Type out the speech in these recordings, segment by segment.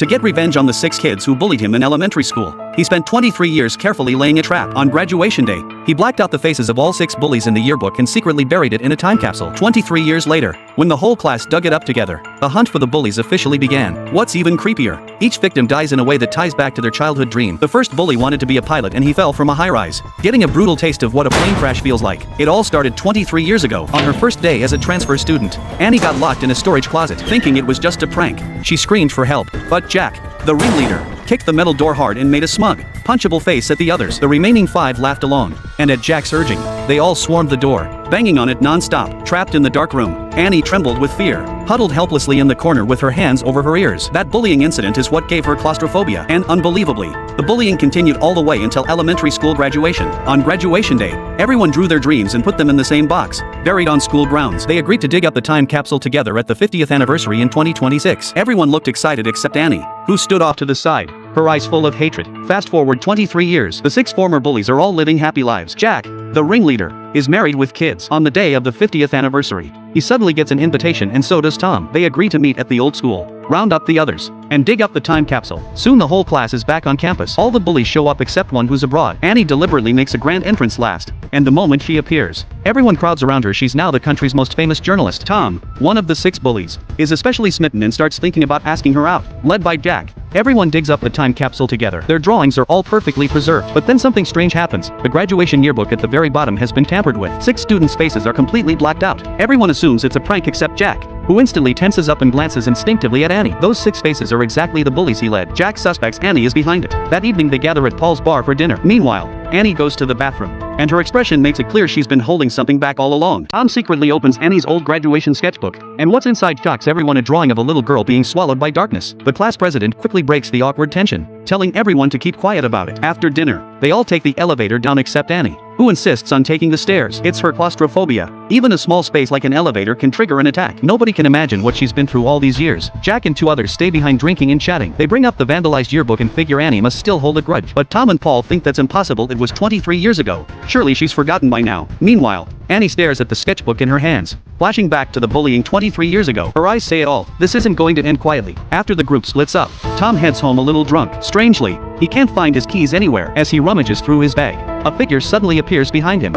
to get revenge on the 6 kids who bullied him in elementary school. He spent 23 years carefully laying a trap. On graduation day, he blacked out the faces of all 6 bullies in the yearbook and secretly buried it in a time capsule. 23 years later, when the whole class dug it up together, the hunt for the bullies officially began. What's even creepier? Each victim dies in a way that ties back to their childhood dream. The first bully wanted to be a pilot and he fell from a high-rise, getting a brutal taste of what a plane crash feels like. It all started 23 years ago, on her first day as a transfer student. Annie got locked in a storage closet, thinking it was just a prank. She screamed for help, but Jack, the ringleader, kicked the metal door hard and made a smug, punchable face at the others. The remaining 5 laughed along, and at Jack's urging, they all swarmed the door, banging on it non-stop. Trapped in the dark room, Annie trembled with fear, huddled helplessly in the corner with her hands over her ears. That bullying incident is what gave her claustrophobia, and unbelievably, the bullying continued all the way until elementary school graduation. On graduation day, everyone drew their dreams and put them in the same box, buried on school grounds. They agreed to dig up the time capsule together at the 50th anniversary in 2026. Everyone looked excited except Annie, who stood off to the side, her eyes full of hatred. Fast forward 23 years, the 6 former bullies are all living happy lives. Jack, the ringleader, is married with kids. On the day of the 50th anniversary, he suddenly gets an invitation and so does Tom. They agree to meet at the old school, round up the others, and dig up the time capsule. Soon the whole class is back on campus. All the bullies show up except one who's abroad. Annie deliberately makes a grand entrance last, and the moment she appears, everyone crowds around her. She's now the country's most famous journalist. Tom, one of the 6 bullies, is especially smitten and starts thinking about asking her out. Led by Jack, everyone digs up the time capsule together. Their drawings are all perfectly preserved. But then something strange happens. The graduation yearbook at the very bottom has been tampered with. 6 students' faces are completely blacked out. Everyone assumes it's a prank except Jack, who instantly tenses up and glances instinctively at Annie. Those 6 faces are exactly the bullies he led. Jack suspects Annie is behind it. That evening they gather at Paul's bar for dinner. Meanwhile, Annie goes to the bathroom, and her expression makes it clear she's been holding something back all along. Tom secretly opens Annie's old graduation sketchbook, and what's inside shocks everyone: a drawing of a little girl being swallowed by darkness. The class president quickly breaks the awkward tension, telling everyone to keep quiet about it. After dinner, they all take the elevator down except Annie, who insists on taking the stairs. It's her claustrophobia. Even a small space like an elevator can trigger an attack. Nobody can imagine what she's been through all these years. Jack and 2 others stay behind drinking and chatting. They bring up the vandalized yearbook and figure Annie must still hold a grudge. But Tom and Paul think that's impossible. It was 23 years ago. Surely she's forgotten by now. Meanwhile, Annie stares at the sketchbook in her hands, flashing back to the bullying 23 years ago. Her eyes say it all. This isn't going to end quietly. After the group splits up, Tom heads home a little drunk. Strangely, he can't find his keys anywhere. As he rummages through his bag, a figure suddenly appears behind him.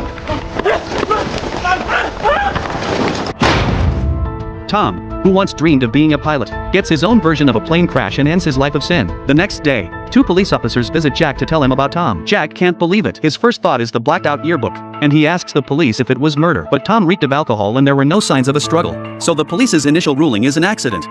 Tom, who once dreamed of being a pilot, gets his own version of a plane crash and ends his life of sin. The next day, 2 police officers visit Jack to tell him about Tom. Jack can't believe it. His first thought is the blacked out yearbook, and he asks the police if it was murder. But Tom reeked of alcohol and there were no signs of a struggle. So the police's initial ruling is an accident.